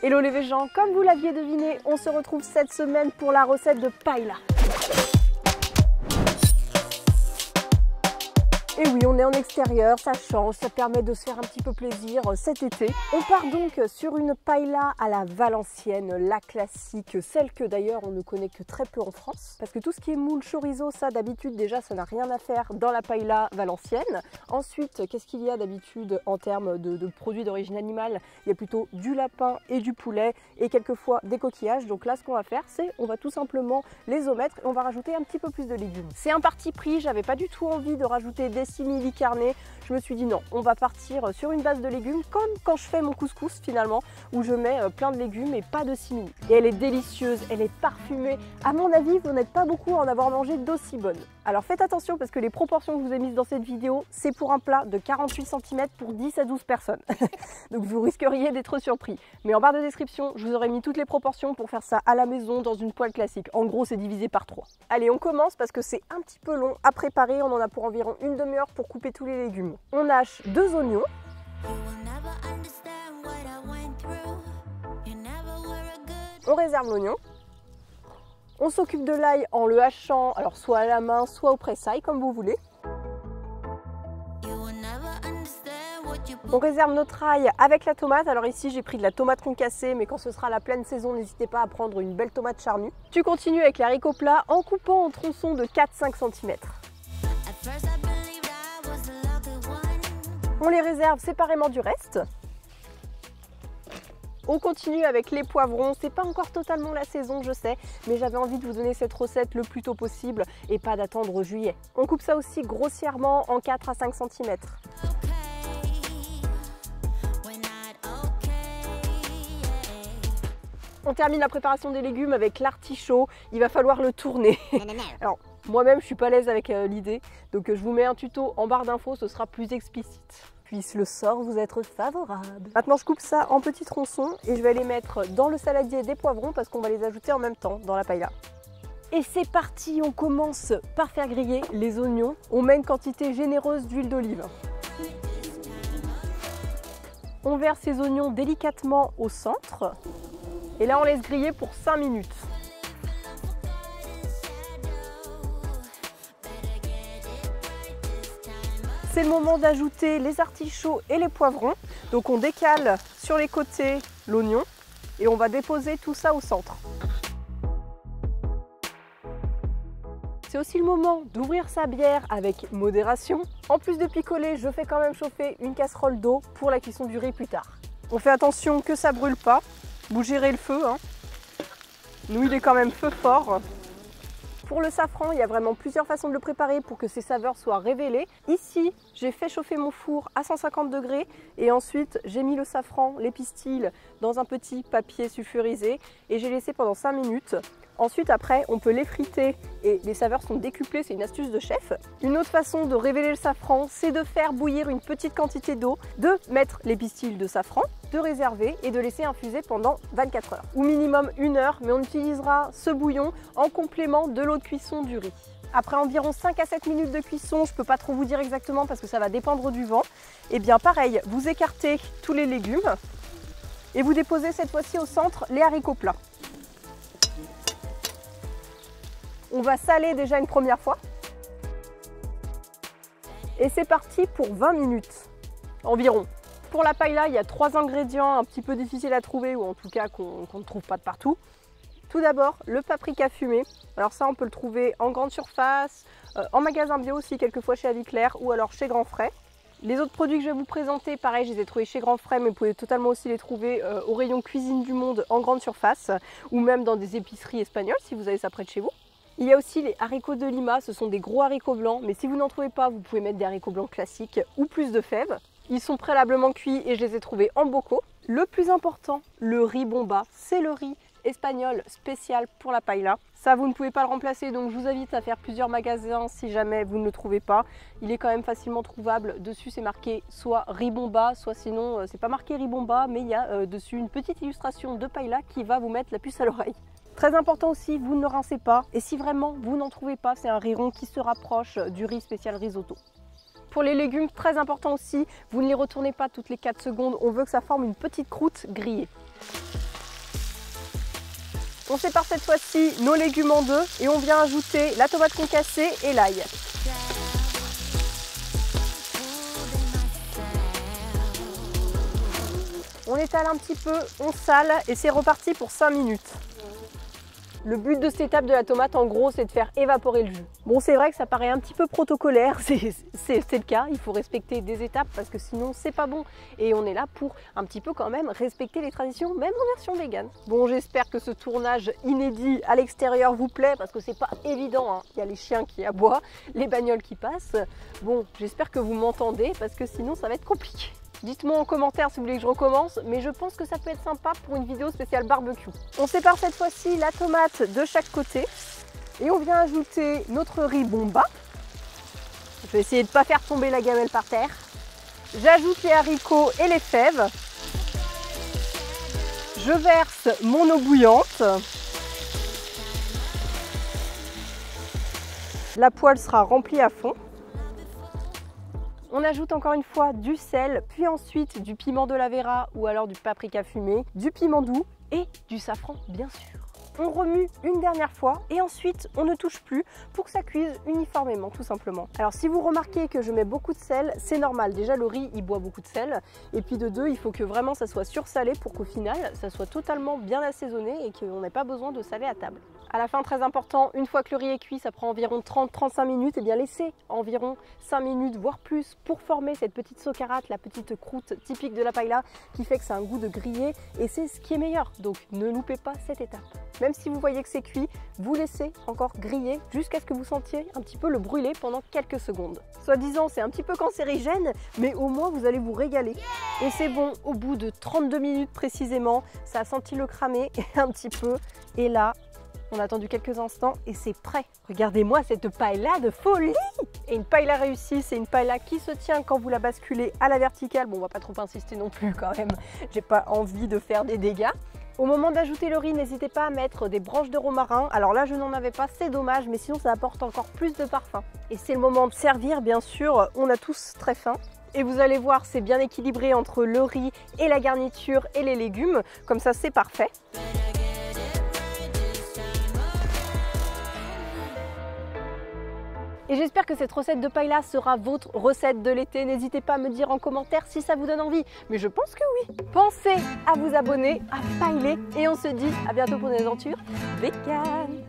Hello les végans, comme vous l'aviez deviné, on se retrouve cette semaine pour la recette de paella. Et oui, on est en extérieur, ça change, ça permet de se faire un petit peu plaisir cet été. On part donc sur une paella à la valencienne, la classique, celle que d'ailleurs on ne connaît que très peu en France. Parce que tout ce qui est moule, chorizo, ça d'habitude déjà ça n'a rien à faire dans la paella valencienne. Ensuite, qu'est-ce qu'il y a d'habitude en termes de produits d'origine animale? Il y a plutôt du lapin et du poulet et quelquefois des coquillages. Donc là ce qu'on va faire, c'est on va tout simplement les omettre et on va rajouter un petit peu plus de légumes. C'est un parti pris, j'avais pas du tout envie de rajouter des simili carnés. Je me suis dit non, on va partir sur une base de légumes comme quand je fais mon couscous finalement, où je mets plein de légumes et pas de simili. Et elle est délicieuse, elle est parfumée. À mon avis, vous n'êtes pas beaucoup à en avoir mangé d'aussi bonne. Alors faites attention parce que les proportions que je vous ai mises dans cette vidéo, c'est pour un plat de 48 cm pour 10 à 12 personnes. Donc vous risqueriez d'être surpris. Mais en barre de description, je vous aurais mis toutes les proportions pour faire ça à la maison dans une poêle classique. En gros, c'est divisé par 3. Allez, on commence parce que c'est un petit peu long à préparer. On en a pour environ une demi-heure pour couper tous les légumes. On hache 2 oignons. On réserve l'oignon. On s'occupe de l'ail en le hachant, alors soit à la main, soit au presse-ail, comme vous voulez. On réserve notre ail avec la tomate. Alors ici, j'ai pris de la tomate concassée, mais quand ce sera la pleine saison, n'hésitez pas à prendre une belle tomate charnue. Tu continues avec les haricots plats en coupant en tronçons de 4-5 cm. On les réserve séparément du reste. On continue avec les poivrons, c'est pas encore totalement la saison je sais, mais j'avais envie de vous donner cette recette le plus tôt possible et pas d'attendre juillet. On coupe ça aussi grossièrement en 4 à 5 cm. On termine la préparation des légumes avec l'artichaut, il va falloir le tourner. Alors moi-même je suis pas à l'aise avec l'idée, donc je vous mets un tuto en barre d'infos, ce sera plus explicite. Puisse le sort vous être favorable. Maintenant je coupe ça en petits tronçons et je vais les mettre dans le saladier des poivrons parce qu'on va les ajouter en même temps dans la paella. Et c'est parti, on commence par faire griller les oignons. On met une quantité généreuse d'huile d'olive. On verse ces oignons délicatement au centre et là on laisse griller pour 5 minutes. C'est le moment d'ajouter les artichauts et les poivrons. Donc on décale sur les côtés l'oignon et on va déposer tout ça au centre. C'est aussi le moment d'ouvrir sa bière avec modération. En plus de picoler, je fais quand même chauffer une casserole d'eau pour la cuisson du riz plus tard. On fait attention que ça ne brûle pas. Vous gérez le feu, hein. Nous, il est quand même feu fort. Pour le safran, il y a vraiment plusieurs façons de le préparer pour que ses saveurs soient révélées. Ici, j'ai fait chauffer mon four à 150 degrés et ensuite j'ai mis le safran, les pistils dans un petit papier sulfurisé et j'ai laissé pendant 5 minutes. Ensuite, après, on peut l'effriter et les saveurs sont décuplées, c'est une astuce de chef. Une autre façon de révéler le safran, c'est de faire bouillir une petite quantité d'eau, de mettre les pistils de safran, de réserver et de laisser infuser pendant 24 heures. Ou minimum 1 heure, mais on utilisera ce bouillon en complément de l'eau de cuisson du riz. Après environ 5 à 7 minutes de cuisson, je ne peux pas trop vous dire exactement parce que ça va dépendre du vent, et bien pareil, vous écartez tous les légumes et vous déposez cette fois-ci au centre les haricots plats. On va saler déjà une première fois. Et c'est parti pour 20 minutes environ. Pour la paella, il y a 3 ingrédients un petit peu difficiles à trouver ou en tout cas qu'on ne trouve pas de partout. Tout d'abord, le paprika fumé. Alors ça, on peut le trouver en grande surface, en magasin bio aussi, quelquefois chez Avis Claire ou alors chez Grand Frais. Les autres produits que je vais vous présenter, pareil, je les ai trouvés chez Grand Frais, mais vous pouvez totalement aussi les trouver au rayon cuisine du monde en grande surface ou même dans des épiceries espagnoles si vous avez ça près de chez vous. Il y a aussi les haricots de Lima, ce sont des gros haricots blancs, mais si vous n'en trouvez pas, vous pouvez mettre des haricots blancs classiques ou plus de fèves. Ils sont préalablement cuits et je les ai trouvés en bocaux. Le plus important, le riz bomba, c'est le riz espagnol spécial pour la paella. Ça, vous ne pouvez pas le remplacer, donc je vous invite à faire plusieurs magasins si jamais vous ne le trouvez pas. Il est quand même facilement trouvable. Dessus, c'est marqué soit riz bomba, soit sinon, c'est pas marqué riz bomba, mais il y a dessus une petite illustration de paella qui va vous mettre la puce à l'oreille. Très important aussi, vous ne le rincez pas. Et si vraiment vous n'en trouvez pas, c'est un riz rond qui se rapproche du riz spécial risotto. Pour les légumes, très important aussi, vous ne les retournez pas toutes les 4 secondes. On veut que ça forme une petite croûte grillée. On sépare cette fois-ci nos légumes en deux et on vient ajouter la tomate concassée et l'ail. On étale un petit peu, on sale et c'est reparti pour 5 minutes. Le but de cette étape de la tomate, en gros, c'est de faire évaporer le jus. Bon, c'est vrai que ça paraît un petit peu protocolaire, c'est le cas, il faut respecter des étapes parce que sinon c'est pas bon. Et on est là pour un petit peu quand même respecter les traditions, même en version végane. Bon, j'espère que ce tournage inédit à l'extérieur vous plaît parce que c'est pas évident, hein. Il y a les chiens qui aboient, les bagnoles qui passent. Bon, j'espère que vous m'entendez parce que sinon ça va être compliqué. Dites-moi en commentaire si vous voulez que je recommence, mais je pense que ça peut être sympa pour une vidéo spéciale barbecue. On sépare cette fois-ci la tomate de chaque côté et on vient ajouter notre riz bomba. Je vais essayer de ne pas faire tomber la gamelle par terre. J'ajoute les haricots et les fèves. Je verse mon eau bouillante. La poêle sera remplie à fond. On ajoute encore une fois du sel, puis ensuite du piment de la Vera ou alors du paprika fumé, du piment doux et du safran bien sûr. On remue une dernière fois et ensuite on ne touche plus pour que ça cuise uniformément tout simplement. Alors si vous remarquez que je mets beaucoup de sel, c'est normal. Déjà le riz il boit beaucoup de sel et puis de deux il faut que vraiment ça soit sursalé pour qu'au final ça soit totalement bien assaisonné et qu'on n'ait pas besoin de saler à table. À la fin, très important, une fois que le riz est cuit, ça prend environ 30-35 minutes, et bien laissez environ 5 minutes, voire plus, pour former cette petite saucarate, la petite croûte typique de la paella, qui fait que ça a un goût de grillé, et c'est ce qui est meilleur. Donc ne loupez pas cette étape. Même si vous voyez que c'est cuit, vous laissez encore griller jusqu'à ce que vous sentiez un petit peu le brûler pendant quelques secondes. Soi-disant, c'est un petit peu cancérigène, mais au moins vous allez vous régaler. Et c'est bon, au bout de 32 minutes précisément, ça a senti le cramer un petit peu, et là, on a attendu quelques instants et c'est prêt. Regardez-moi cette paella de folie! Et une paella réussie, c'est une paella qui se tient quand vous la basculez à la verticale. Bon, on va pas trop insister non plus quand même. J'ai pas envie de faire des dégâts. Au moment d'ajouter le riz, n'hésitez pas à mettre des branches de romarin. Alors là, je n'en avais pas, c'est dommage, mais sinon ça apporte encore plus de parfum. Et c'est le moment de servir, bien sûr. On a tous très faim. Et vous allez voir, c'est bien équilibré entre le riz et la garniture et les légumes. Comme ça, c'est parfait. Et j'espère que cette recette de paella sera votre recette de l'été. N'hésitez pas à me dire en commentaire si ça vous donne envie. Mais je pense que oui. Pensez à vous abonner, à pailler. Et on se dit à bientôt pour des aventures véganes.